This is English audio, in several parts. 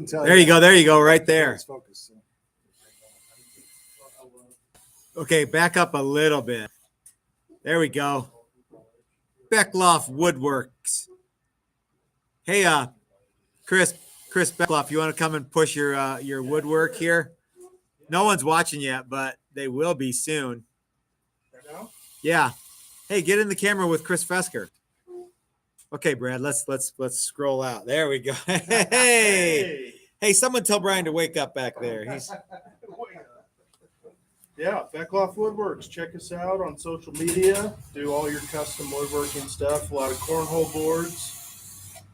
couldn't tell. There you go. There you go. Right there. It's focused. So. Okay, back up a little bit. There we go. Beckloff Woodworks. Hey, Chris Beckloff, you want to come and push your woodwork here? No one's watching yet, but they will be soon. Yeah. Hey, get in the camera with Chris Fesker. Okay, Brad, let's scroll out. There we go. Hey, someone tell Brian to wake up back there. He's Yeah, Beckloff Woodworks. Check us out on social media. Do all your custom woodworking stuff. A lot of cornhole boards.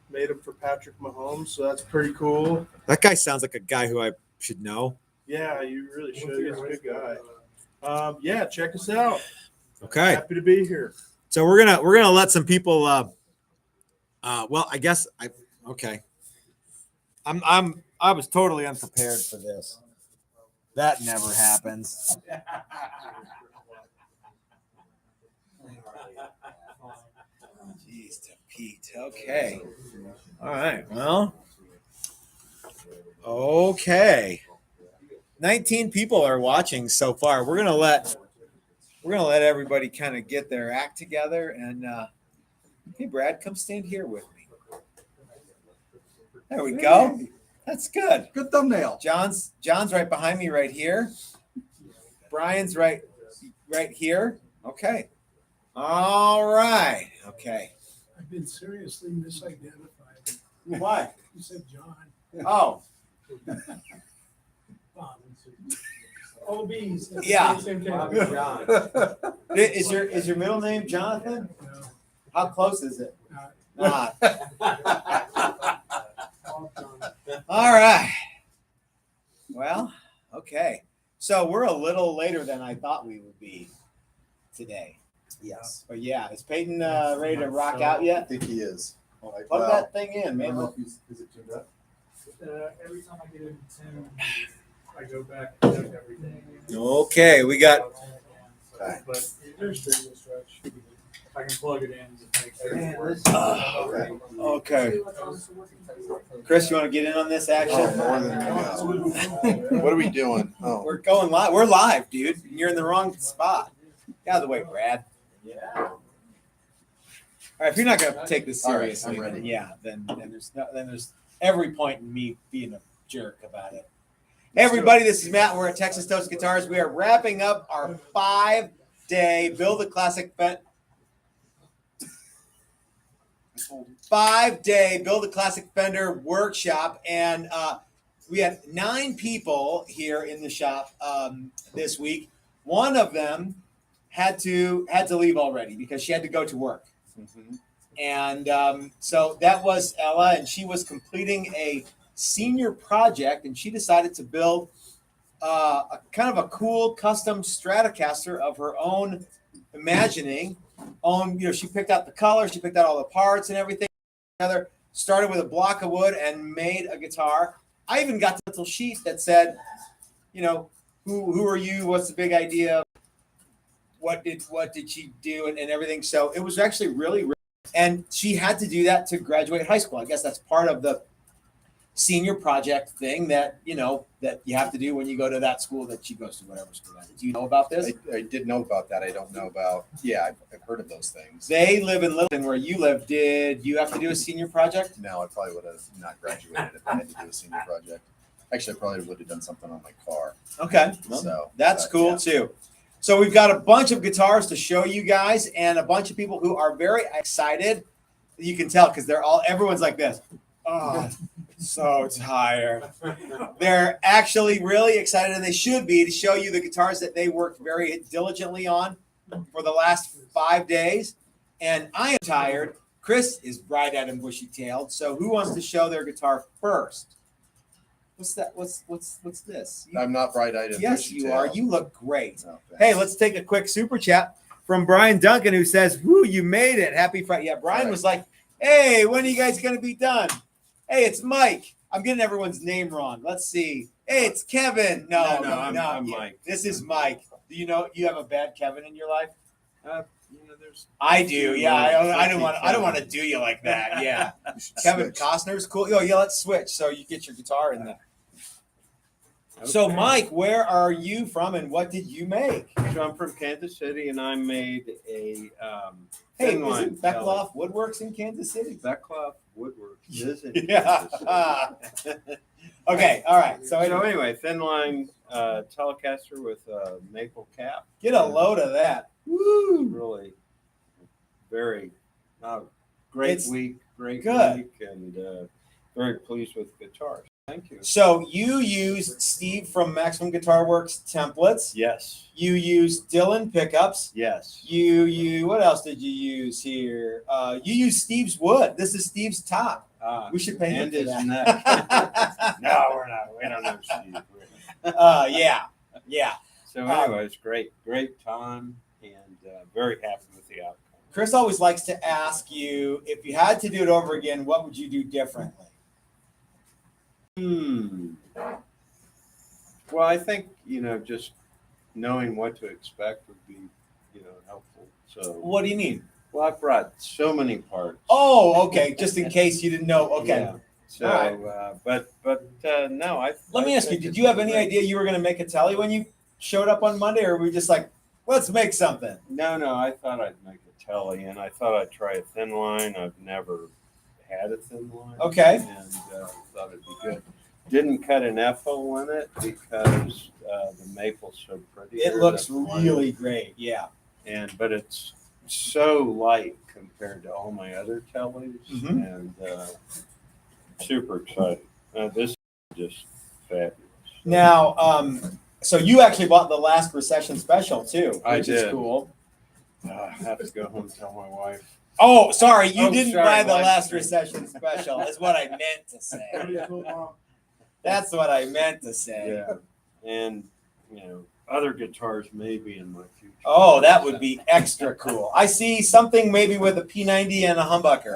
Made them for Patrick Mahomes, so that's pretty cool. That guy sounds like a guy who I should know. Yeah, you really should. He's a good guy. Yeah, check us out. Okay. Happy to be here. So we're gonna let some people. Well, I guess okay. I was totally unprepared for this. That never happens. Jeez, to Pete. Okay. All right. Well. Okay. 19 people are watching so far. We're gonna let everybody kind of get their act together. And hey, Brad, come stand here with me. There we go. That's good. Good thumbnail. John's right behind me right here. Brian's right here. Okay. All right. Okay. I've been seriously misidentified. Why? You said John. Oh. Hobbies. Yeah. John. Is your middle name Jonathan? No, How close is it? not Not. all John. All right. Well, okay. So we're a little later than I thought we would be today. Yes. But yeah, is Peyton ready to rock out I yet? think he is. Plug that thing in, man. Is it tuned up? Every time I get in tune, I go back and check everything. Okay, we got. But there's stream stretch. I can plug it in to make sure it works. Okay. Chris, you want to get in on this action? Oh, more than we know. What are we doing? Oh, We're going live. We're live, dude. You're in the wrong spot. Get out of the way, Brad. Yeah. All right. If you're not gonna take this All right, seriously, I'm ready. then yeah, then there's every point in me being a jerk about it. Hey, everybody, this is Matt. We're at Texas Toast Guitars. We are wrapping up our 5-day Build a Classic 5-day Build a Classic Fender workshop, and we had 9 people here in the shop this week. One of them had to leave already because she had to go to work, and so that was Ella, and she was completing a senior project, and she decided to build a kind of a cool custom Stratocaster of her own imagining. She picked out the color, she picked out all the parts and everything together, started with a block of wood and made a guitar. I even got the little sheet that said, who are you? What's the big idea? What did she do and everything? So it was actually really, and she had to do that to graduate high school. I guess that's part of the senior project thing that that you have to do when you go to that school that she goes to, whatever school that is. Do you know about this? I did know about that. I don't know about. Yeah, I've heard of those things. They live in Littleton, where you live. Did you have to do a senior project? No, I probably would have not graduated if I had to do a senior project. Actually, I probably would have done something on my car. Okay, So that's cool too. So we've got a bunch of guitars to show you guys, and a bunch of people who are very excited. You can tell because everyone's like this. Oh, so tired. They're actually really excited, and they should be, to show you the guitars that they worked very diligently on for the last 5 days. And I am tired. Chris is bright-eyed and bushy-tailed. So who wants to show their guitar first? What's that? What's this? I'm not bright-eyed. Yes, you are. You look great. Oh, Hey, let's take a quick super chat from Brian Duncan, who says, "Woo, you made it! Happy Friday!" Yeah, Brian was like, "Hey, when are you guys gonna be done?" Hey, it's Mike. I'm getting everyone's name wrong. Let's see. Hey, it's Kevin. No, I'm Mike. This is Mike. Do you have a bad Kevin in your life? there's. I do. Yeah, I don't want to do you like that. Yeah. You should Kevin switch. Costner's cool. Yo, yeah, let's switch. So you get your guitar in there. So, Okay. Mike, where are you from, and what did you make? So I'm from Kansas City, and I made a Hey, thin line isn't Beckloff Woodworks in Kansas City? Beckloff Woodworks. Is in Yeah. Kansas City. Okay, all right. So, So anyway, thin line Telecaster with a maple cap. get a load of that. Woo! Really, very great It's week, great good. week, and very pleased with the guitars. Thank you. So you used Steve from Maximum Guitar Works templates. Yes, You used Dylan pickups. yes. You what else did you use here? You used Steve's wood. This is Steve's top. We should pay him and for his that. neck. No, we're not. We don't know Steve. Yeah. So anyway, it's great time, and very happy with the outcome. Chris always likes to ask you, if you had to do it over again, what would you do differently? Well, I think just knowing what to expect would be helpful. So What do you mean? well, I brought so many parts. Oh, okay. Just in case you didn't know. Okay. Yeah. So, All right. but no, Let me ask you, did you have any idea you were going to make a telly when you showed up on Monday, or were we just like, let's make something? No, I thought I'd make a telly, and I thought I'd try a thin line. I've never had a thin line. Okay. And thought it'd be good. Didn't cut an F hole in it because the maple's so pretty. It looks really great. Yeah. But it's so light compared to all my other tellies, Mhm. and super excited. This is just fabulous. Now, so you actually bought the last recession special too, which I is did. cool. I have to go home and tell my wife. Oh, sorry, you Oh, didn't sorry, buy the Mike. last recession special. Is what I meant to say. That's what I meant to say. Yeah, and other guitars may be in my future. Oh, that would be extra cool. I see something maybe with a P90 and a humbucker.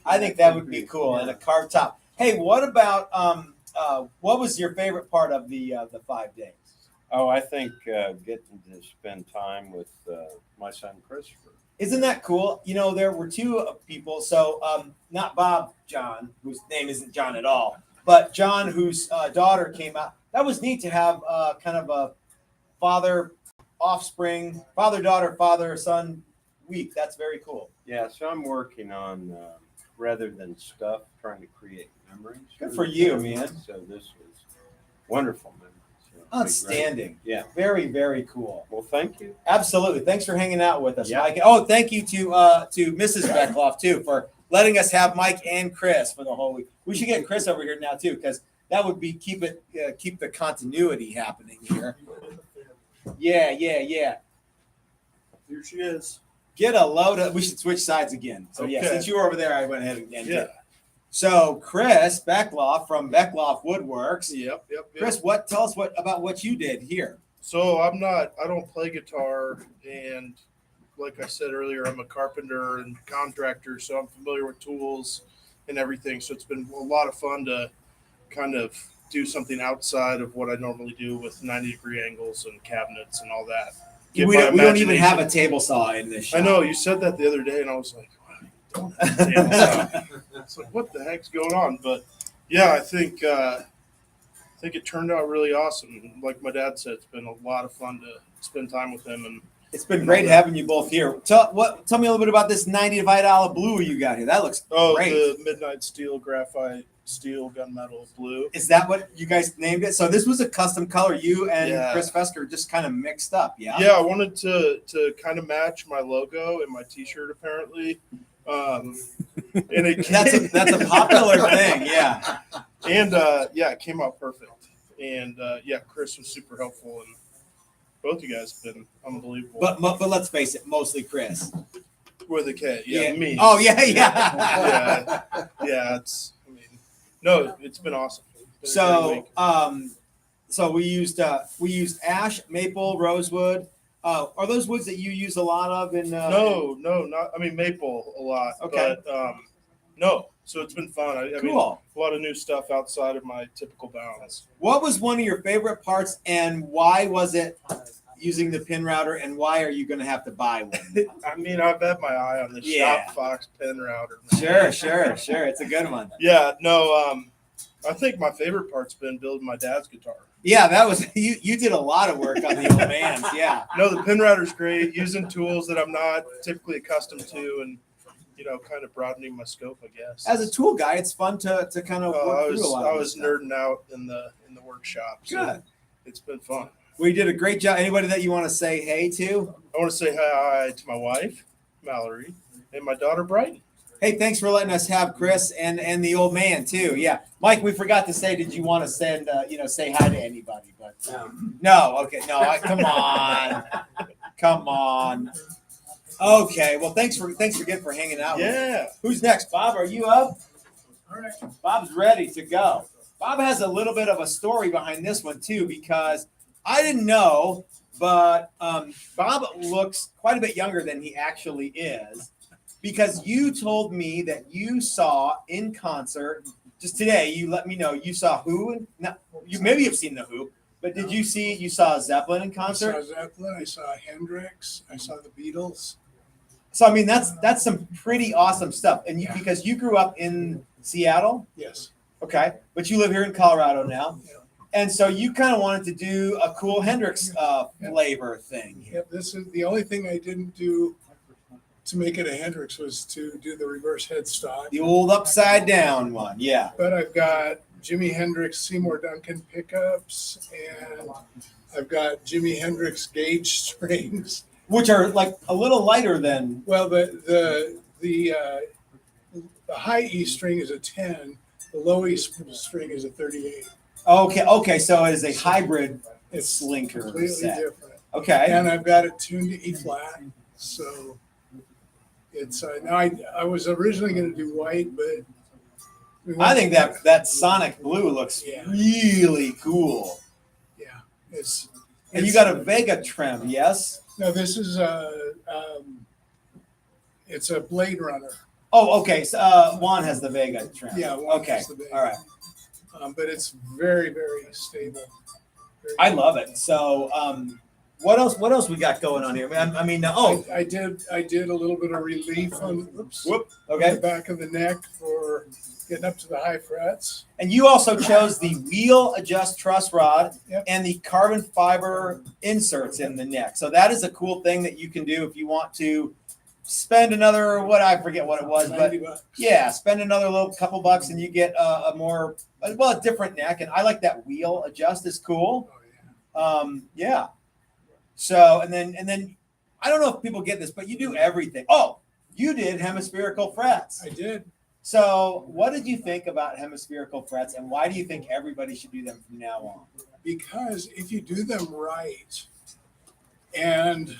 I think that would be cool, and a carved top. Hey, what about what was your favorite part of the 5 days? Oh, I think getting to spend time with my son Christopher. Isn't that cool? There were two people. So not Bob John, whose name isn't John at all, but John, whose daughter came out. That was neat to have kind of a father-offspring, father-daughter, father-son week. That's very cool. Yeah, so I'm working on rather than stuff, trying to create memories. Good for you, man. So this was wonderful memories. So it'll be great. Outstanding. Yeah. Very, very cool. Well, thank you. Absolutely. Thanks for hanging out with us, Yeah. Mike. Oh, thank you to Mrs. Beckloff too for letting us have Mike and Chris for the whole week. We should get Chris over here now too, because that would be keep the continuity happening here. Yeah. Here she is. Get a load of. We should switch sides again. So yeah, Okay. since you were over there, I went ahead and Yeah. So Chris Beckloff from Beckloff Woodworks. Yep. Chris, tell us about what you did here. So I don't play guitar, and like I said earlier, I'm a carpenter and contractor, so I'm familiar with tools and everything. So it's been a lot of fun to kind of do something outside of what I normally do with 90-degree angles and cabinets and all that. We don't even have a table saw in this shop. I know you said that the other day, and I was like, wow, you don't have a table saw. It's like, what the heck's going on? But yeah, I think it turned out really awesome. Like my dad said, it's been a lot of fun to spend time with him. And It's been great having you both here. Tell me a little bit about this 90 Vidala blue you got here. That looks great. the Midnight Steel Graphite Steel Gunmetal Blue. Is that what you guys named it? So this was a custom color you and Yeah. Chris Fesker just kind of mixed up, yeah? Yeah, I wanted to kind of match my logo and my T-shirt apparently. And it That's a popular thing, yeah. And it came out perfect. And Chris was super helpful, and both you guys have been unbelievable. But let's face it, mostly Chris. With a K, me. Oh yeah. It's been awesome. It's been a great So week. so we used ash, maple, rosewood. Are those woods that you use a lot of in No, not. I mean, maple a lot. Okay. But no. So it's been fun. I mean, Cool. a lot of new stuff outside of my typical bounds. What was one of your favorite parts, and why was it using the pin router, and why are you going to have to buy one? I mean, I've had my eye on the Yeah. Shop Fox pin router. Sure. It's a good one. Yeah, no, I think my favorite part's been building my dad's guitar. Yeah, that was you did a lot of work on the old man's. Yeah. No, the pin router's great. Using tools that I'm not typically accustomed to, and kind of broadening my scope, I guess. As a tool guy, it's fun to kind of work through a lot I of was this stuff. nerding out in the workshop. So Good. it's been fun. We did a great job. Anybody that you want to say hey to? I want to say hi to my wife, Mallory, and my daughter, Brighton. Hey, thanks for letting us have Chris and the old man too. Yeah, Mike, we forgot to say. Did you want to send say hi to anybody? But no. Okay, no. Come on. Okay. Well, thanks again for hanging out. Yeah. Who's next? Bob, are you up? All right. Bob's ready to go. Bob has a little bit of a story behind this one too, because I didn't know, but Bob looks quite a bit younger than he actually is. Because you told me that you saw in concert just today. You let me know you saw who. You maybe have seen the Who, but did you saw Zeppelin in concert? I saw Zeppelin. I saw Hendrix. I saw the Beatles. So I mean that's some pretty awesome stuff. And because you grew up in Seattle, Yes. okay, but you live here in Colorado now, Yeah. and so you kind of wanted to do a cool Hendrix flavor thing. Yep. This is the only thing I didn't do to make it a Hendrix was to do the reverse headstock. The old upside down one, yeah. But I've got Jimi Hendrix Seymour Duncan pickups, and I've got Jimi Hendrix gauge strings. Which are like a little lighter than. Well, the high E string is a 10. The low E string is a 38. Okay, so it is a hybrid It's slinker completely set. different. Okay. And I've got it tuned to E flat, so it's now I was originally going to do white, but I think that Sonic Blue looks Yeah. really cool. yeah, it's And you got a Vega trim, yes? no. This is it's a Blade Runner. Oh, okay. So Juan has the Vega trim. Yeah, Juan Okay. has the Vega. All right. But it's very stable. I love it. So, what else we got going on here? I mean, I did a little bit of relief on the okay. back of the neck for getting up to the high frets. And you also chose the wheel adjust truss rod Yep. and the carbon fiber inserts in the neck. So that is a cool thing that you can do if you want to spend another I forget what it was, but $90. yeah, spend another little couple bucks and you get a different neck. And I like that wheel adjust is cool. Oh, yeah. Yeah. So and then I don't know if people get this, but you do everything. Oh, you did hemispherical frets. I did. So what did you think about hemispherical frets, and why do you think everybody should do them from now on? Because if you do them right and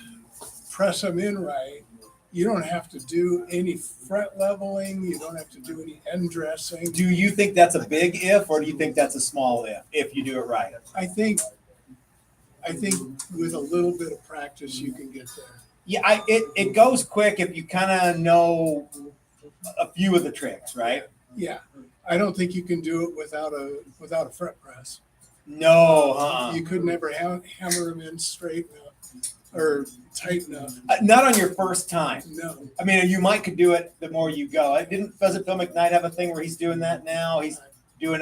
press them in right, you don't have to do any fret leveling. You don't have to do any end dressing. Do you think that's a big if, or do you think that's a small if you do it right? I think with a little bit of practice, you can get there. Yeah, it goes quick if you kind of know a few of the tricks, right? Yeah, I don't think you can do it without a fret press. No, You could never hammer them in straight enough or tight enough. not on your first time. No. I mean, you might could do it the more you go. Doesn't Phil McKnight have a thing where he's doing that now? He's doing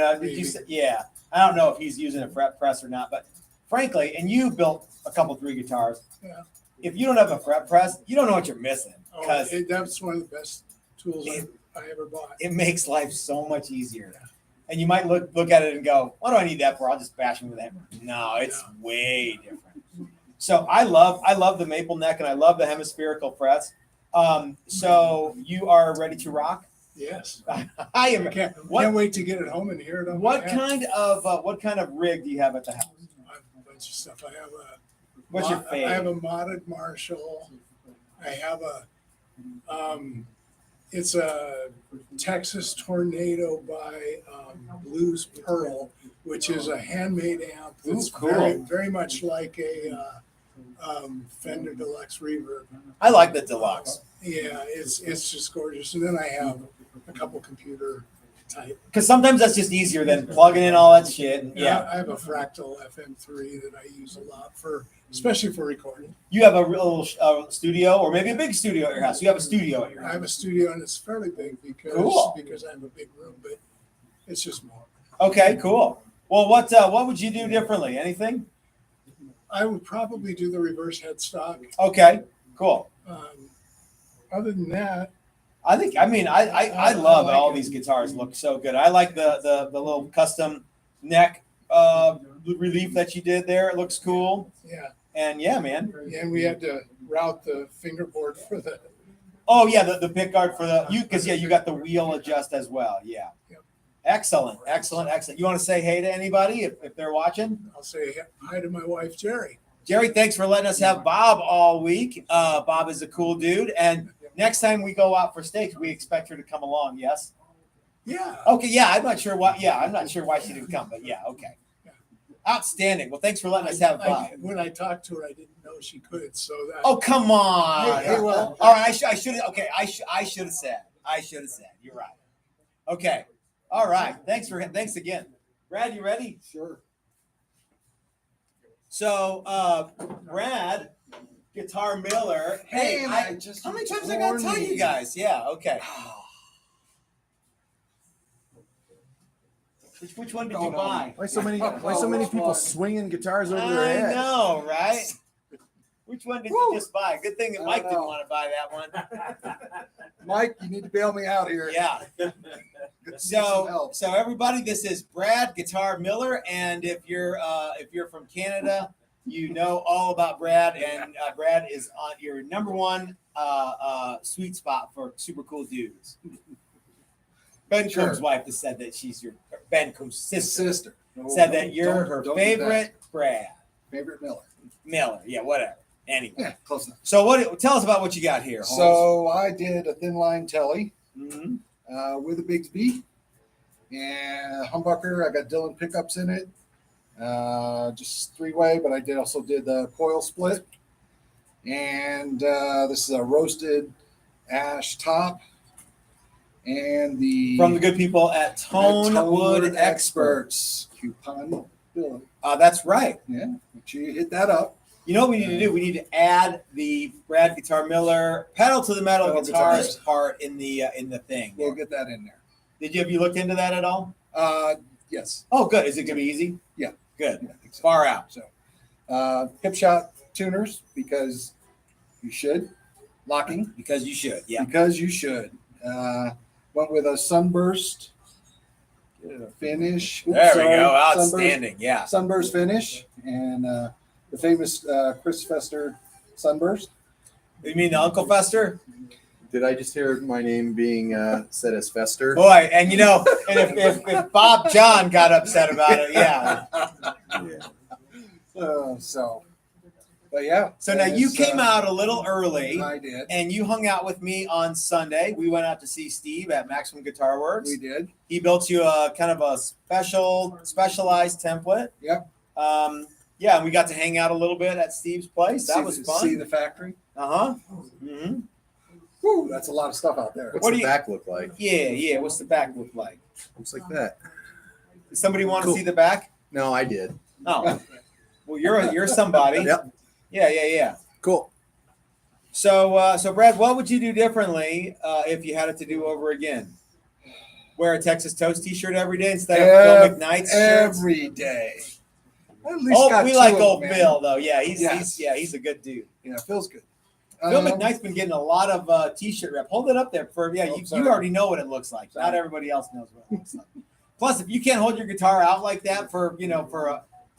yeah. I don't know if he's using a fret press or not, but frankly, and you built a couple 3 guitars. Yeah. If you don't have a fret press, you don't know what you're missing, because That's one of the best tools I ever bought. it makes life so much easier. And you might look at it and go, what do I need that for? I'll just bash him with a hammer. No, it's way different. So I love the maple neck, and I love the hemispherical frets. So you are ready to rock? Yes. I am. Can't What wait to get it home and hear it on what my amp. kind of rig do you have at the house? I have a bunch of stuff. I have What's your I have favorite? a modded Marshall. I have it's a Texas Tornado by Blues Pearl, which is a handmade amp. It's cool. very much like a Fender Deluxe Reverb. I like the deluxe. Yeah, it's just gorgeous. And then I have a couple computer type. Because sometimes that's just easier than plugging in all that shit. And, yeah. I have a Fractal FM3 that I use a lot especially for recording. You have a little studio, or maybe a big studio at your house. You have a studio at your I house. have a studio and it's fairly big because Cool. I have a big room, but it's just small. Okay, cool. Well, what would you do differently? Anything? I would probably do the reverse headstock. Okay, cool. Other than that, I love all these guitars look so good. I like the little custom neck relief that you did there. It looks cool. yeah. And yeah, man. And we had to route the fingerboard for the. Oh yeah, the pick guard for you got the wheel adjust as well. Yeah. Yep. Excellent. You want to say hey to anybody if they're watching? I'll say hi to my wife, Jerry. Jerry, thanks for letting us have Bob all week. Bob is a cool dude. And next time we go out for steaks, we expect her to come along. Yes. Yeah. Okay. Yeah. I'm not sure why she didn't come, but yeah. Okay. Outstanding. Well, thanks for letting us have Bob. When I talked to her, I didn't know she could. So that. Oh, come on. Hey, well, all right. I should have. Okay. I should have said. You're right. Okay. All right. Thanks again. Brad, you ready? Sure. So, Brad, Guitar Miller. Hey, how many times I gotta tell you guys? Yeah. Okay. Which one did you buy? Why so many people swinging guitars over their I head? know, right? Which one did you just buy? Good thing that Mike didn't want to buy that one. Mike, you need to bail me out here. Yeah. So everybody, this is Brad Guitar Miller, and if you're from Canada, you know all about Brad, and Brad is on your number one sweet spot for super cool dudes. Ben Combs' wife has said that she's your Ben Combs' sister. No, said that you're her don't do that. favorite Brad Favorite Miller. Miller. Yeah, whatever. Anyway. Yeah, close enough. So tell us about what you got here, Holmes. So I did a thin line tele Mhm. with a Bigsby and a humbucker. I got Dylan pickups in it, just 3-way, but I also did the coil split. And this is a roasted ash top. And From the good people at Tonewood Experts. Coupon Dylan. That's right. Yeah, make sure you hit that up. You know what we need to do? We need to add the Brad Guitar Miller pedal to the metal Pedal guitars guitars. part in the thing. We'll get that in there. Have you looked into that at all? Yes. Oh, good. Is it gonna be easy? Yeah. Good. Yeah, I think so. Far out. So, Hipshot tuners because you should. Locking Because you should. Yeah. because you should. Went with a sunburst finish. There we go. Outstanding. Yeah. Sunburst finish and the famous Chris Fester sunburst. You mean the Uncle Fester? Did I just hear my name being said as Fester? Boy, and and if Bob John got upset about it, yeah. But yeah. So now you it's, came out a little early. I did. And you hung out with me on Sunday. We went out to see Steve at Maximum Guitar Works. We did. He built you a kind of a specialized template. Yep. Yeah, and we got to hang out a little bit at Steve's place. That was See fun. the factory. Uh-huh. Mm-hmm. Woo, that's a lot of stuff out there. What do you- back look like? Yeah. What's the back look like? Looks like that. Does somebody want to Cool. see the back? No, I did. Oh. Well, you're somebody. Yep. Yeah. Cool. So Brad, what would you do differently if you had it to do over again? Wear a Texas Toast T-shirt every day instead of Phil McKnight's shirts? Every day. At least Oh, got we two like of old them, man. Bill though. Yeah, he's Yes. he's a good dude. Yeah, feels good. Phil McKnight's been getting a lot of T-shirt rep. Hold it up there for you sorry. already know what it looks like. Not everybody else knows what it looks like. Plus, if you can't hold your guitar out like that for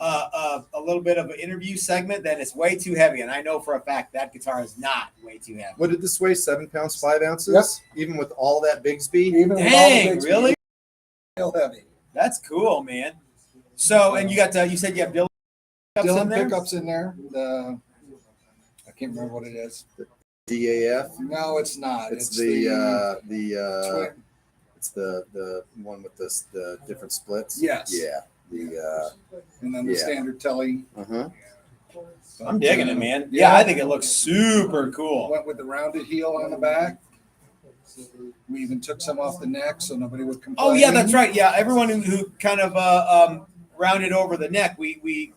a little bit of an interview segment, then it's way too heavy. And I know for a fact that guitar is not way too heavy. What did this weigh? 7 pounds, 5 ounces? Yep. Even with all that Bigsby? Even with all the Dang, big really? speed, still heavy. That's cool, man. So, and you said you have Dylan pickups in Dylan there? pickups in there. I can't remember what it is. DAF? No, it's not. It's twin. it's the one with the different splits? Yes. Yeah. And then the yeah. standard telly. Uh-huh. I'm digging it, man. Yeah, I think it looks super cool. Went with the rounded heel on the back. We even took some off the neck so nobody would complain. Oh yeah, that's right. Yeah, everyone who kind of rounded over the neck, we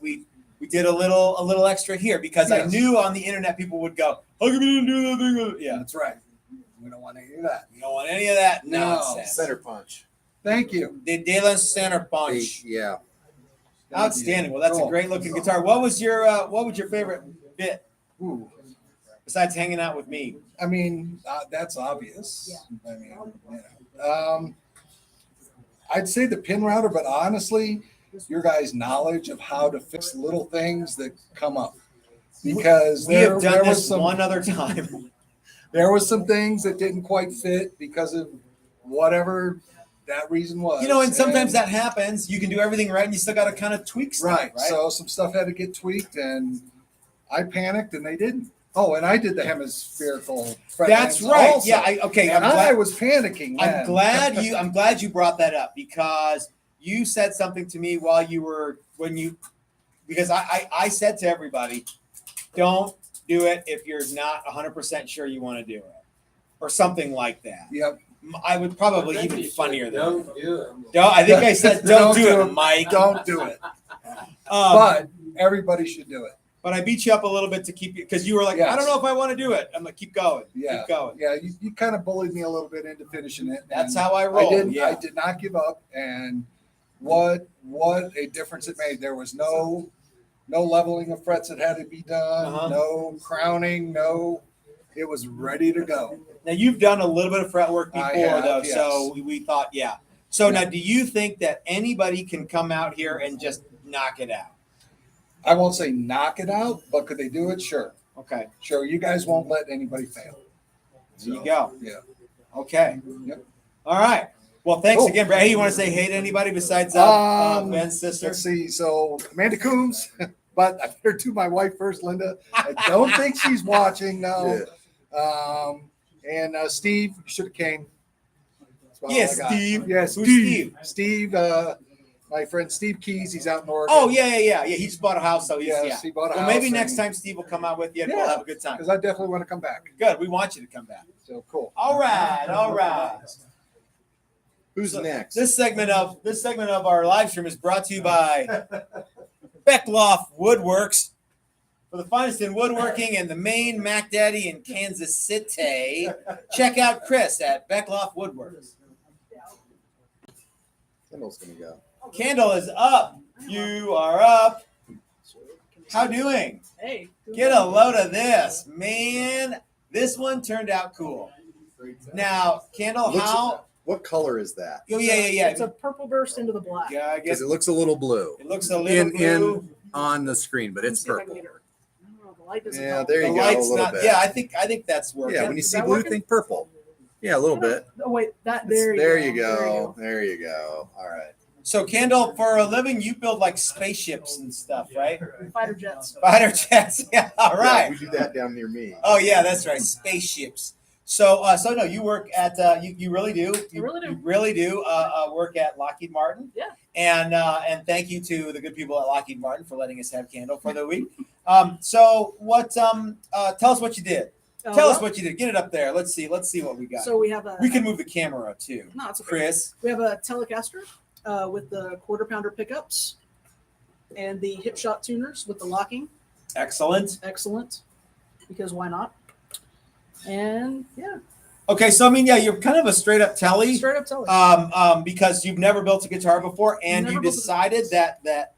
did a little extra here because I Yes. knew on the internet people would go, "How come you didn't do that thing?" Yeah, That's right. We don't want any of that. you don't want any of that No. nonsense. Center punch. Thank you. The Dylan Center Punch, Yeah. outstanding. Well, that's a Cool. great looking guitar. What was your favorite bit Ooh. besides hanging out with me? I mean, that's obvious. Yeah. I mean, you know. I'd say the pin router, but honestly, your guys' knowledge of how to fix little things that come up. Because We have there done was this some, one other time. there was some things that didn't quite fit because of whatever that reason was. You know, and sometimes that happens. You can do everything right, and you still got to kind of tweak stuff, right. right? So some stuff had to get tweaked, and I panicked, and they didn't. Oh, and I did the hemispherical. fret That's ends right. also. Yeah. Okay. And I'm I glad, was panicking. I'm glad you brought that up because you said something to me while you were because I said to everybody, don't do it if you're not 100% sure you want to do it or something like that. Yep. I would probably even funnier than that. Don't do it. No, I think I said don't do it, Mike. Don't do it. Um, But everybody should do it. But I beat you up a little bit to keep you because you were like, Yes. I don't know if I want to do it. I'm like, keep going. Yeah. Keep going. Yeah, you kind of bullied me a little bit into finishing it. That's and how I roll. I did not give up, and what a difference it made. There was no leveling of frets that had to be done, Uh-huh. no crowning, it was ready to go. Now you've done a little bit of fret work before I have, though, yes. so we thought, yeah. So now do you think that anybody can come out here and just knock it out? I won't say knock it out, but could they do it? Sure. Okay. Sure. You guys won't let anybody fail. There you go. Yeah. Okay. Yep. All right. Well, thanks Cool. again, Brad. Hey, you want to say hey to anybody besides Ben's sister? Let's see. So Amanda Coombs, but I better do my wife first, Linda. I don't think she's watching now. And Steve, you should have came. That's about all Yes, I got. Steve. Yes, Who's Steve. Steve, my friend Steve Keys. He's out in Oregon. Oh, yeah. He just bought a house, so he's, Yes, yeah. he bought a Well, house. maybe next time Steve will come out with you and we'll Yeah. have a good time. Because I definitely want to come back. Good. We want you to come back. So cool. All right. Who's next? This segment of our live stream is brought to you by Beckloff Woodworks. For the finest in woodworking and the main Mac Daddy in Kansas City, check out Chris at Beckloff Woodworks. Kendall's gonna go. Kendall is up. You are up. How doing? Hey. Get a load of this, man. This one turned out cool. Now, Kendall, how? What color is that? Oh, yeah. It's a purple burst into the black. Yeah, I guess Because it looks a little blue it looks a little blue. on the screen, but Let me it's see if I can purple. get her. I don't know, the light doesn't Yeah, help. there The you go. A light's little not. bit. Yeah, I think that's working. Yeah, when you Is see that blue, working? think purple. Yeah, a little bit. Oh wait, there There you you go. go. There you go. All right. So, Kendall, for a living, you build like spaceships and stuff, right? Fighter jets. Fighter jets. Yeah, all Yeah, right. we do that down near me. Oh, yeah, that's right. Spaceships. So no, you work at you really do. You really do work at Lockheed Martin. Yeah. And thank you to the good people at Lockheed Martin for letting us have Kendall for the week. So what? Tell us what you did. Tell us what you did. Get it up there. Let's see what we got. So we have a. We can move the camera too. No, it's okay. Chris. We have a Telecaster with the quarter pounder pickups and the Hipshot tuners with the locking. Excellent. Excellent. Because why not? And yeah, Okay, so I mean, yeah, you're kind of a straight up tele. straight up tele. Because you've never built a guitar before, and Never you built a decided that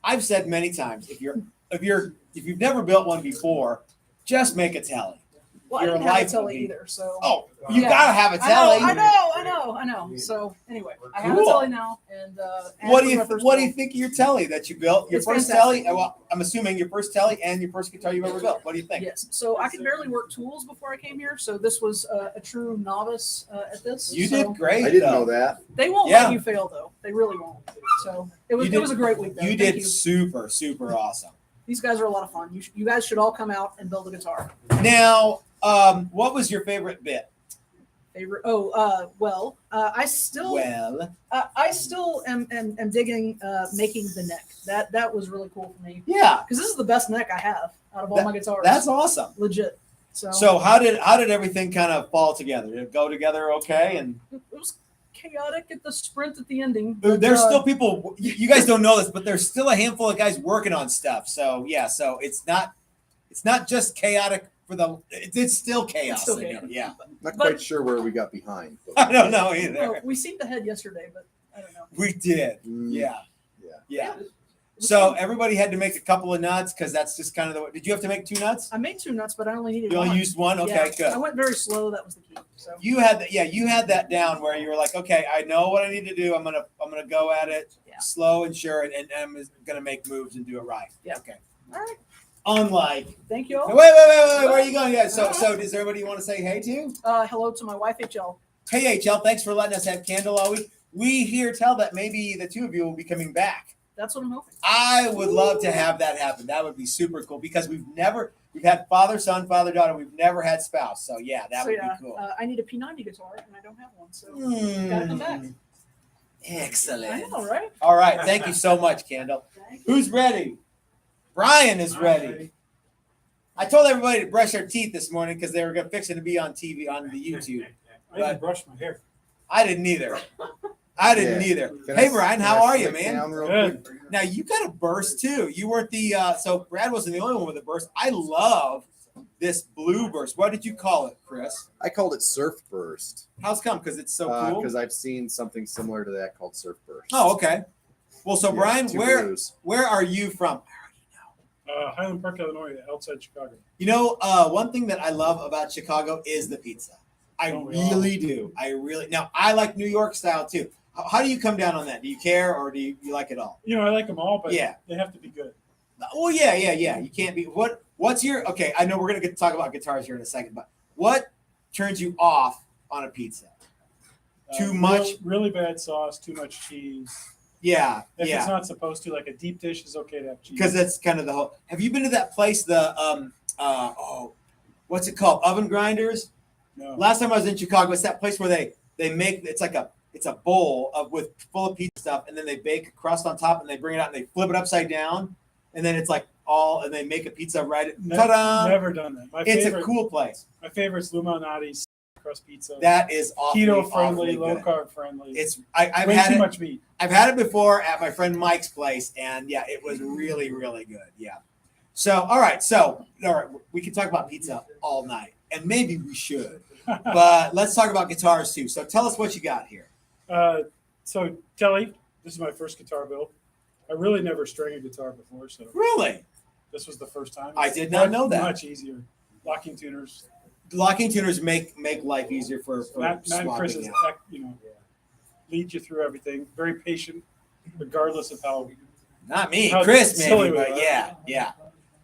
I've said many times, if you've never built one before, just make a tele. Well, I your didn't have a life would tele be- either, so. Oh, you Yeah. gotta have a I tele. know. So anyway, I have a Cool. tele now, and What do for you my first What do you build, think of your tele that you built? Your It's first fantastic. tele. Well, I'm assuming your first tele and your first guitar you've ever built. What do you think? Yes. So I could barely work tools before I came here, so this was a true novice at this. You So did great. I didn't though. know that. They won't Yeah. let you fail though. They really won't. So it was You did- it was a great week. Though. You Thank did super awesome. These guys are a lot of fun. You guys should all come out and build a guitar. Now, what was your favorite bit? Favorite? I still am digging making the neck. That was really cool for me Yeah, because this is the best neck I have out of all my guitars. that's awesome. legit. So how did everything kind of fall together? Did it go together okay? And it was chaotic at the sprint at the ending. there's still people. You guys don't know this, but there's still a handful of guys working on stuff. So yeah, so it's not just chaotic for the. It's still chaos. It's still in here. chaotic. Yeah, Not But- quite sure where we got behind. I don't know either. Well, we seemed ahead yesterday, but I don't know. We did. Mm, Yeah. Yeah. Yeah. It was So fun. everybody had to make a couple of nuts because that's just kind of the. Did you have to make 2 nuts? I made 2 nuts, but I only needed You only one. used one. Okay, Yeah, good. I went very slow. That was the key. So You had that. Yeah, you had that down where you were like, okay, I know what I need to do. I'm gonna go at it Yeah. slow and sure, and I'm gonna make moves and do it right. Yeah. Okay. all right, Unlike. thank you Wait, all. where are you going? Yeah. So is there anybody you want to say hey to? Hello to my wife HL. Hey HL, thanks for letting us have Kendall all week. We hear tell that maybe the 2 of you will be coming back. That's what I'm hoping. I would love to have that happen. That would be super cool because we've had father, son, father, daughter. We've never had spouse. So yeah, that would be cool. I need a P90 guitar and I don't have one, so gotta come back. Excellent. I know, right? All right. Thank you so much, Kendall. Thank you. Who's ready? Brian is ready. I told everybody to brush their teeth this morning because they were fixing to be on TV on the YouTube. I didn't brush my hair. I didn't either. I didn't Yeah. either. Can Hey, I- Brian, can how I are you, slick man? down real Good. quick? Now you got a burst too. You weren't the so Brad wasn't the only one with a burst. I love this blue burst. What did you call it, Chris? I called it Surf Burst How's come? Because it's so cool. because I've seen something similar to that called Surf Burst. Oh, okay. Well, so Yeah, Brian, 2 blues. where are you from? Highland Park, Illinois, outside Chicago. You know, one thing that I love about Chicago is the pizza. I Don't we all? really do. Now I like New York style too. How do you come down on that? Do you care or do you like it all? You know, I like them all, but Yeah. they have to be good. Oh yeah. You can't be what's your okay, I know we're gonna talk about guitars here in a second, but what turns you off on a pizza? Too much? Really bad sauce, too much cheese. Yeah, If yeah. it's not supposed to, like a deep dish is okay to have cheese. Because that's kind of the whole have you been to that place, what's it called? Oven Grinders? No. Last time I was in Chicago, it's that place where they make it's a bowl with full of pizza stuff, and then they bake a crust on top, and they bring it out and they flip it upside down, and then it's like and they make a pizza right. Ta-da! Never done that. My It's favorite, a cool place. My favorite's Luminati's crust pizza. That is awfully, keto friendly, awfully low good. carb friendly. It's I've way had too it. much meat. I've had it before at my friend Mike's place, and yeah, it was really, really good. Yeah. So, all right, we can talk about pizza all night, and maybe we should, but let's talk about guitars too. So, tell us what you got here. So tele, this is my first guitar build. I really never string a guitar before, so Really, this was the first time. I did not know that. Much easier. Locking tuners. locking tuners make life easier for Matt and Chris swapping is, out. lead you through everything. Very patient, regardless of how. Not me, How Chris, silly maybe, we but are. yeah.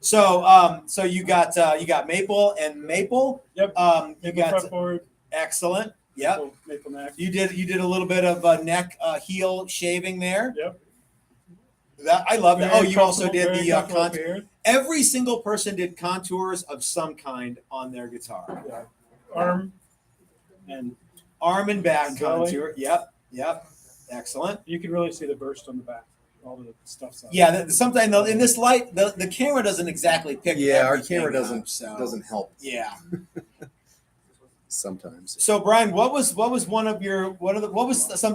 So you got maple and maple. Yep. You Maple got fretboard. excellent. Yep. Maple neck. You did a little bit of neck heel shaving there. Yep. That I love that. Oh, Very you also comfortable, did very the comfortable contour. beard. Every single person did contours of some kind on their guitar. Yeah. Arm and Arm and back Belly. contour. Yep. Excellent. you can really see the burst on the back. All the stuff's out. Yeah, sometimes in this light, the camera doesn't exactly pick. Yeah, our everything camera up, so. doesn't help Yeah. sometimes. So Brian, what was something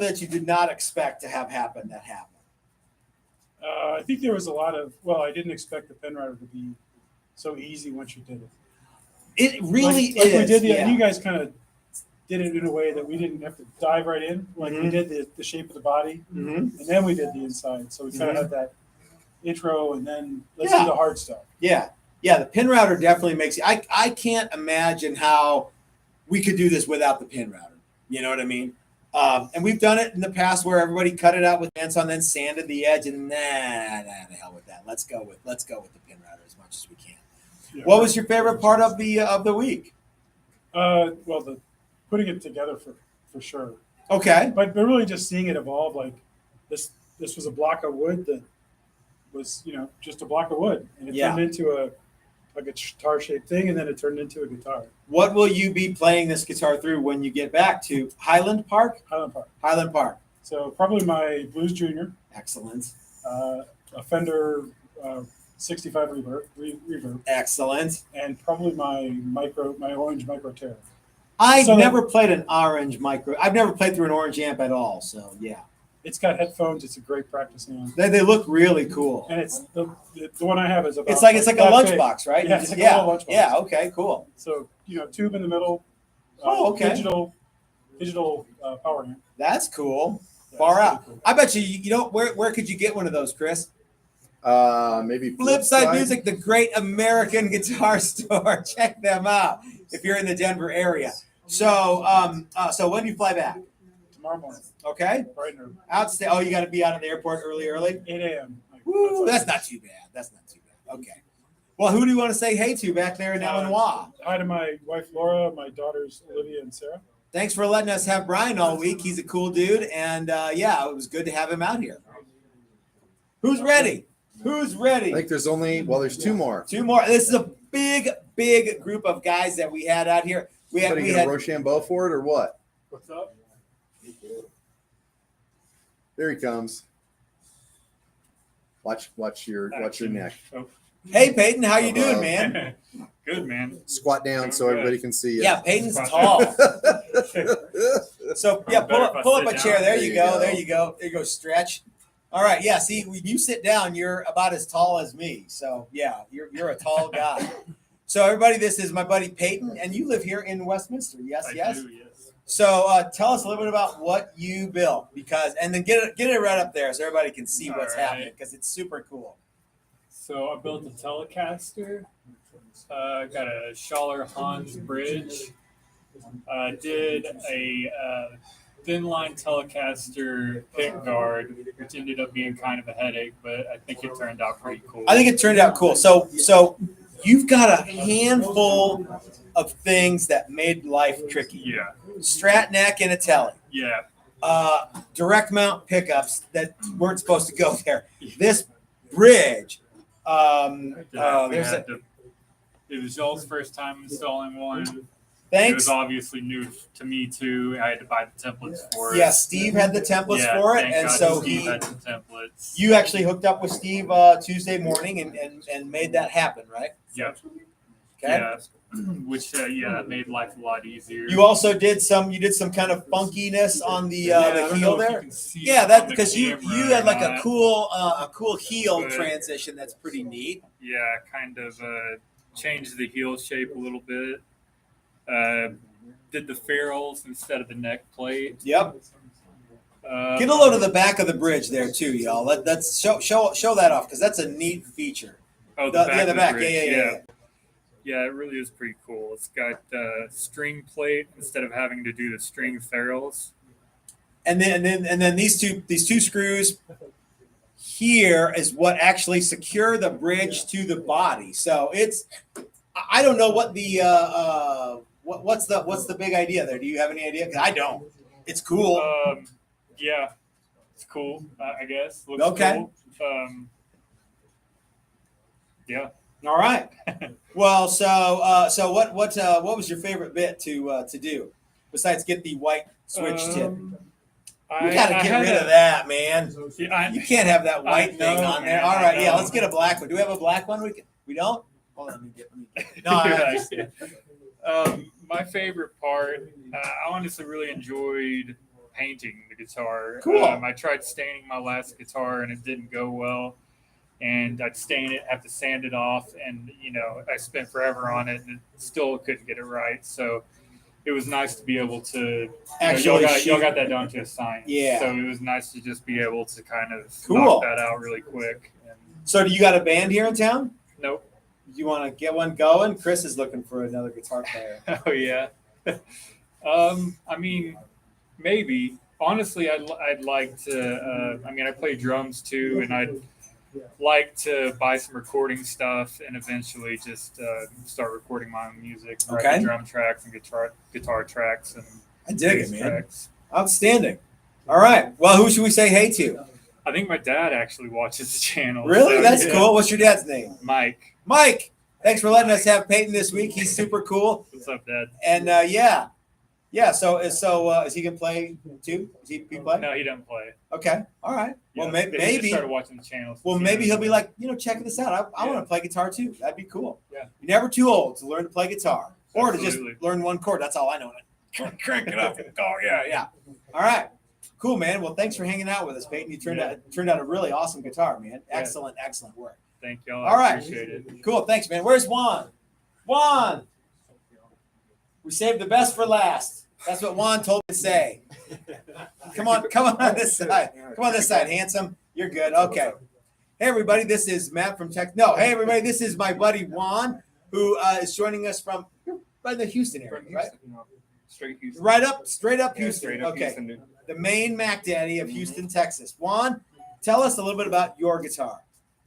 that you did not expect to have happen that happened? I think there was a lot of. Well, I didn't expect the pen rider to be so easy once you did it. It really like is. we did. Yeah. You guys kind of did it in a way that we didn't have to dive right in. Like we Mhm. did the shape of the body, Mhm. and then we did the inside. So we kind Mhm. of had that intro, and then let's Yeah. do the hard stuff. Yeah. The pin router definitely makes it. I can't imagine how we could do this without the pin router. You know what I mean? And we've done it in the past where everybody cut it out with bandsaw and then sanded the edge, and the hell with that. Let's go with the pin router as much as we can. Yeah. What was your favorite part of the week? Well, the putting it together for sure, Okay. but really just seeing it evolve. Like this was a block of wood that was just a block of wood, and it Yeah. turned into a guitar shaped thing, and then it turned into a guitar. What will you be playing this guitar through when you get back to Highland Park? Highland Park. Highland Park. So probably my Blues Junior, Excellent. a Fender 65 reverb, Excellent. and probably my orange micro terror. I've So- never played an orange micro. I've never played through an orange amp at all. So yeah, It's got headphones. It's a great practice amp. they look really cool. And it's the one I have is about. It's like a that big. lunchbox, right? Yeah, You it's just- like a little lunchbox. Yeah. Okay. Cool. So tube in the middle. Oh, okay. Digital power amp. That's cool. Yeah, Far it's out. pretty cool. I bet you know where could you get one of those, Chris? Maybe Flipside Music, the great American guitar store. Check them out if you're in the Denver area. So, so when do you fly back? Tomorrow morning, Okay, bright and early, outstay. Oh, you got to be out of the airport early. 8 a.m. Woo, that's not too bad. That's not too bad. Okay. Well, who do you want to say hey to back there in Illinois? Hi to my wife Laura, my daughters Olivia and Sarah. Thanks for letting us have Brian all week. He's a cool dude, and yeah, it was good to have him out here. Who's ready? Who's ready? I think there's there's two more. Two more. This is a big group of guys that we had out here. We Somebody had get a Rochambeau for it or what? What's up? There he comes. Watch your neck. Hey Peyton, how you doing, man? Good, man. Squat down so everybody can see you. Yeah, Peyton's tall. So yeah, pull up a chair. There you go. There you go. There you go. Stretch. All right. Yeah. See, when you sit down, you're about as tall as me. So yeah, you're a tall guy. So everybody, this is my buddy Peyton, and you live here in Westminster. Yes. I Yes. do, yes. So tell us a little bit about what you built, and then get it right up there so everybody can see what's All right. happening because it's super cool. So I built a Telecaster. Got a Shellooe Hans bridge. Did a thin line Telecaster pick guard, which ended up being kind of a headache, but I think it turned out pretty cool. I think it turned out cool. So you've got a handful of things that made life tricky. Yeah, Strat neck and a tele. yeah. Direct mount pickups that weren't supposed to go there. This bridge. It was y'all's first time installing one. It Thanks. was obviously new to me too. I had to buy the templates for it. Yeah, Steve had the templates Yeah, for it, thank and God so Steve had some templates. you actually hooked up with Steve Tuesday morning and made that happen, right? Yeah. Okay. Yeah, which that made life a lot easier. You also did some kind of funkiness on the heel there. Yeah, that because you had like a cool heel But- transition that's pretty neat. Yeah, kind of changed the heel shape a little bit. Did the ferrules instead of the neck plate. Yep. Get a load of the back of the bridge there too, y'all. Let's show that off because that's a neat feature. Oh, The of back. bridge, Yeah. Yeah, it really is pretty cool. It's got string plate instead of having to do the string ferrules. And then these two screws here is what actually secure the bridge to the body. So I don't know what the what's the big idea there. Do you have any idea? 'Cause I don't. It's cool. Yeah, it's cool. I guess. Looks Okay. Cool. Yeah. All right. Well, so what was your favorite bit to do besides get the white switch tip? You got to get rid of that, man. Yeah, You can't have that white thing know, on there. man, All I right, yeah, know. let's get a black one. Do we have a black one? We don't. Hold on, let me get. No, I- my favorite part, I honestly really enjoyed painting the guitar. Cool. I tried staining my last guitar and it didn't go well. And I'd stain it, have to sand it off, and I spent forever on it, and still couldn't get it right. So it was nice to be able to Actually y'all shoot. got that down to a science. Yeah. So it was nice to just be able to kind of Cool. knock that out really quick. And, So, do you got a band here in town? nope. Do you want to get one going? Chris is looking for another guitar player. Oh yeah. I mean, maybe. Honestly, I'd like to. I play drums too, and I'd like to buy some recording stuff and eventually just start recording my own music. Okay. Write drum tracks and guitar tracks and I dig it, bass man. tracks. Outstanding. All right. Well, who should we say hey to? I think my dad actually watches the channel. Really? so, That's yeah. cool. What's your dad's name? Mike, Mike. Thanks for letting us have Peyton this week. He's super cool. what's up, Dad? And yeah, Yeah. So is he gonna play too? Is he play? No, he doesn't play. Okay. All right. Well, Yeah, he just maybe. started watching the channels. Well, maybe he'll be like, check this out. I Yeah. want to play guitar too. That'd be cool. Yeah. You're never too old to learn to play guitar or to Absolutely. just learn one chord. That's all I know. Crank it up. Oh, yeah. All right. Cool, man. Well, thanks for hanging out with us, Peyton. You turned out a really awesome guitar, man. Yeah. Excellent work. Thank y'all. All right. I appreciate it. Cool. Thanks, man. Where's Juan? Juan. We saved the best for last. That's what Juan told me to say. Come on this side. Come on this side, handsome. You're good. Okay. Hey, everybody. This is Matt from Tech. No, hey, everybody. This is my buddy Juan, who is joining us from right in the Houston area, right? Straight Houston. Straight up Yeah, Houston. straight up Okay. Houston, dude. The main Mac Daddy of Houston, Texas. Juan, tell us a little bit about your guitar.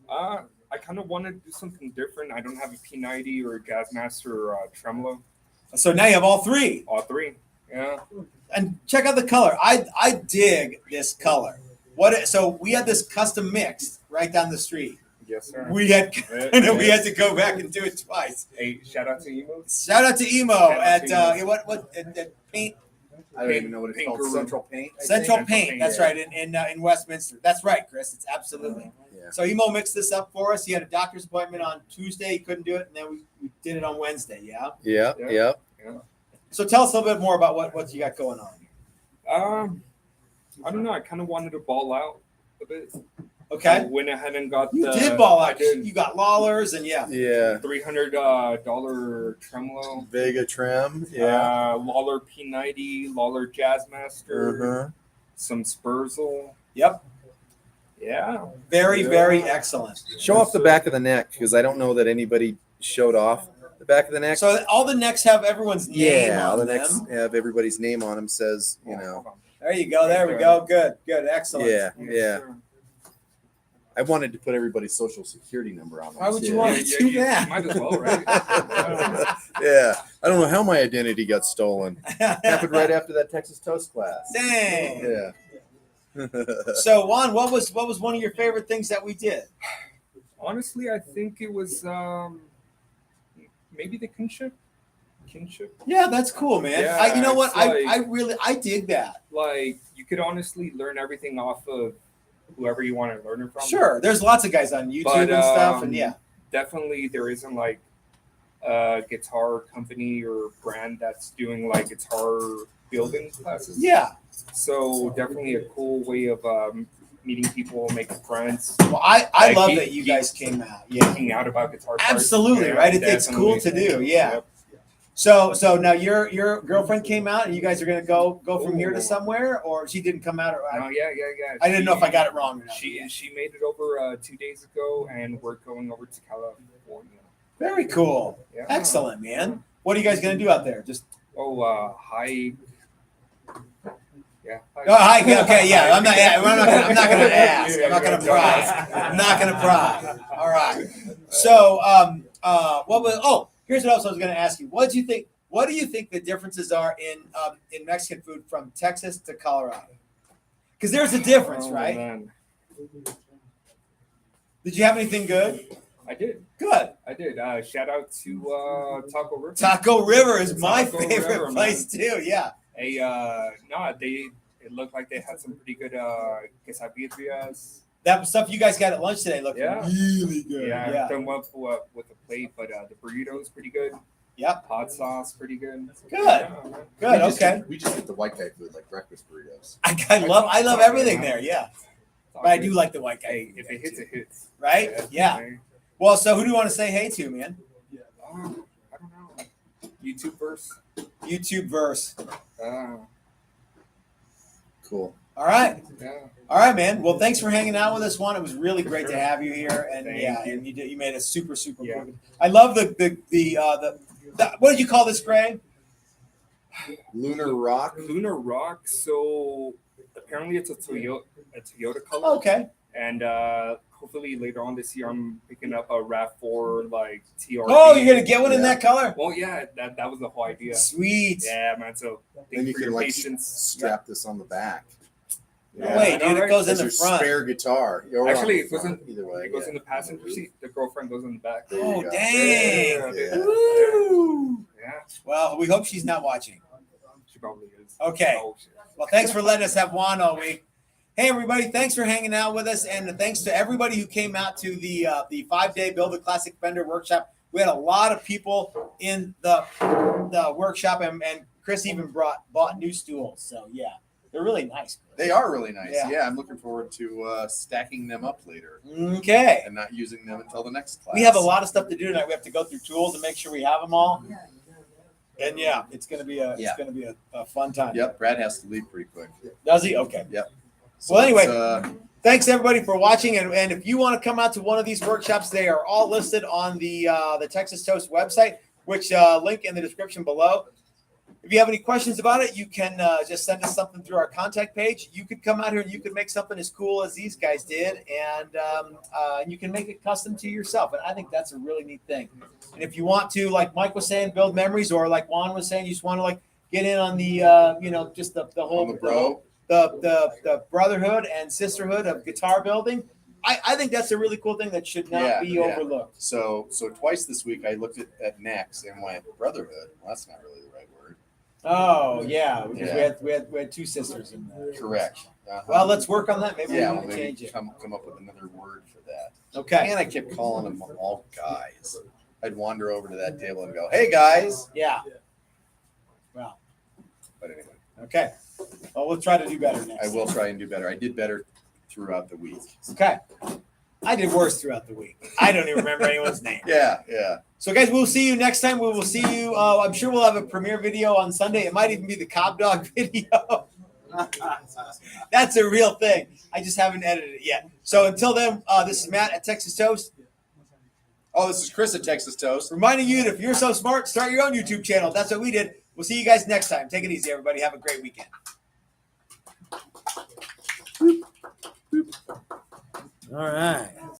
I kind of want to do something different. I don't have a P90 or a Jazzmaster or tremolo. So now you have all three. All three. Yeah. And check out the color. I dig this color. So we had this custom mixed right down the street. Yes, sir. We had to go back and do it twice. Hey, shout out to Emo. Shout out to Emo Shout out at to Emo. at Paint I don't even know what it's Paint called. Guru. Central Paint. I Central think? Paint. That's yeah. right in Westminster. That's right, Chris. It's absolutely. Yeah. So Emo mixed this up for us. He had a doctor's appointment on Tuesday. He couldn't do it, and then we did it on Wednesday. Yeah. Yeah. Yeah. Yeah. So tell us a little bit more about what you got going on. I don't know. I kind of wanted to ball out a bit. I Okay. went ahead and got You the. did ball I out. did You got Lawlers and yeah. Yeah. $300 tremolo. Vega trim. Yeah. Lawler P90, Lawler Jazzmaster, Uh-huh. some Spurzle. Yep. Yeah. Very, Yeah. very excellent. Show off the back of the neck because I don't know that anybody showed off the back of the neck. So all the necks have everyone's name yeah, all on the them. necks have everybody's name on them. Says Hold on. There you go. There we go. Good. Excellent. Yeah. Yes, Yeah. sir. I wanted to put everybody's social security number on them. Why would you yeah. want to do you that? might as well, right? Yeah, I don't know how my identity got stolen. Happened right after that Texas Toast class. Dang. Yeah. So Juan, what was one of your favorite things that we did? Honestly, I think it was maybe the kinship. Yeah, that's cool, man. Yeah, You know what? it's I dig that. Like you could honestly learn everything off of whoever you want to learn it from. Sure. There's lots of guys on YouTube But, and stuff, and yeah. Definitely there isn't like a guitar company or brand that's doing like guitar building classes. Yeah. So definitely a cool way of meeting people, making friends, Well, I Like, love he- that you he- guys came out. Yeah. geeking out about guitar parts. Absolutely, Yeah, right? It's cool to definitely. do. Yeah. Yep. So now your girlfriend came out, and you guys are gonna go from here to Ooh. somewhere, or she didn't come out. Or Oh yeah. I didn't know if I got it wrong or not. She made it over 2 days ago, and we're going over to California. Very cool. Yeah. Excellent, man. What are you guys gonna do out there? Just Hike. Yeah. oh, hi. Okay, yeah. I'm not gonna ask. I'm not gonna pry. I'm not gonna pry. All right. So here's what else I was gonna ask you. What do you think the differences are in Mexican food from Texas to Colorado? Because there's a difference, Oh, right? man. Did you have anything good? I did. Good. I did. Shout out to Taco River. Taco River is my Taco favorite River, place too. Yeah. Hey, it looked like they had some pretty good quesadillas. That stuff you guys got at lunch today looked Yeah. really good. Yeah, Yeah. done well with the plate, but the burrito's pretty good. Yep. Hot sauce, pretty good. Good. Yeah, man. Good. Okay. We just get the white guy food like breakfast burritos. I love everything there. Yeah. But I do like the white guy. Hey, if it hits, it hits. Right? Yeah. Hey, Well, so who do you want to say hey to, man? I don't know. YouTube verse. YouTube verse. Cool. All right. Yeah. All right, man. Well, thanks for hanging out with us, Juan. It was really great to have you here, and Thank yeah, you. and you made us super Yeah. cool. I love the what did you call this, Greg? Lunar rock. Lunar rock. So apparently it's a Toyota color. Okay. And hopefully later on this year, I'm picking up a RAV4 like TRD. Oh, you're gonna get one in Yeah. that color? Well, yeah, that was the whole idea. Sweet. Yeah, man. So Then thank you you for can your like patience. strap this on the back. No way, dude. It goes in As the your front. spare guitar. Or Actually, on it the goes in. front, either way. It goes yeah. in the passenger seat. The girlfriend goes in the back. There you Oh, go. dang. Yeah. Woo. Yeah. Well, we hope she's not watching. She probably is. Okay. Oh, shit. Well, thanks for letting us have Juan all week. Hey, everybody, thanks for hanging out with us. And thanks to everybody who came out to the 5-day Build a Classic Fender workshop. We had a lot of people in the workshop, and Chris even bought new stools. So, yeah, they're really nice. They are really nice. Yeah. Yeah, I'm looking forward to stacking them up later Okay. and not using them until the next class. We have a lot of stuff to do tonight. We have to go through tools and make sure we have them all. And, yeah, it's going to be a fun time. Yep, Brad has to leave pretty quick. Does he? Okay. Yep. Well, anyway, it's, thanks everybody for watching, and if you want to come out to one of these workshops, they are all listed on the Texas Toast website, which link in the description below. If you have any questions about it, you can just send us something through our contact page. You could come out here and you could make something as cool as these guys did, and you can make it custom to yourself. And I think that's a really neat thing. And if you want to, like Mike was saying, build memories, or like Juan was saying, you just want to like get in on the just the whole on the bro. the brotherhood and sisterhood of guitar building. I think that's a really cool thing that should not be overlooked. So twice this week I looked at necks and went brotherhood. Well, that's not really the right word. Oh yeah, because Yeah. we had two sisters in there. Correct. Well, let's work on that. Maybe Yeah, we well, can change it. come up with another word for that. Okay. And I kept calling them all guys. I'd wander over to that table and go, "Hey guys." Yeah. Well. But anyway, okay. Well, we'll try to do better next I will try and do better. I did better throughout the week. Okay. I did worse throughout the week. I don't even remember anyone's name. Yeah. So, guys, we'll see you next time. We will see you. I'm sure we'll have a premiere video on Sunday. It might even be the Cobb Dog video. That's a real thing. I just haven't edited it yet. So, until then, this is Matt at Texas Toast. Oh, this is Chris at Texas Toast. Reminding you that if you're so smart, start your own YouTube channel. That's what we did. We'll see you guys next time. Take it easy, everybody. Have a great weekend. All right.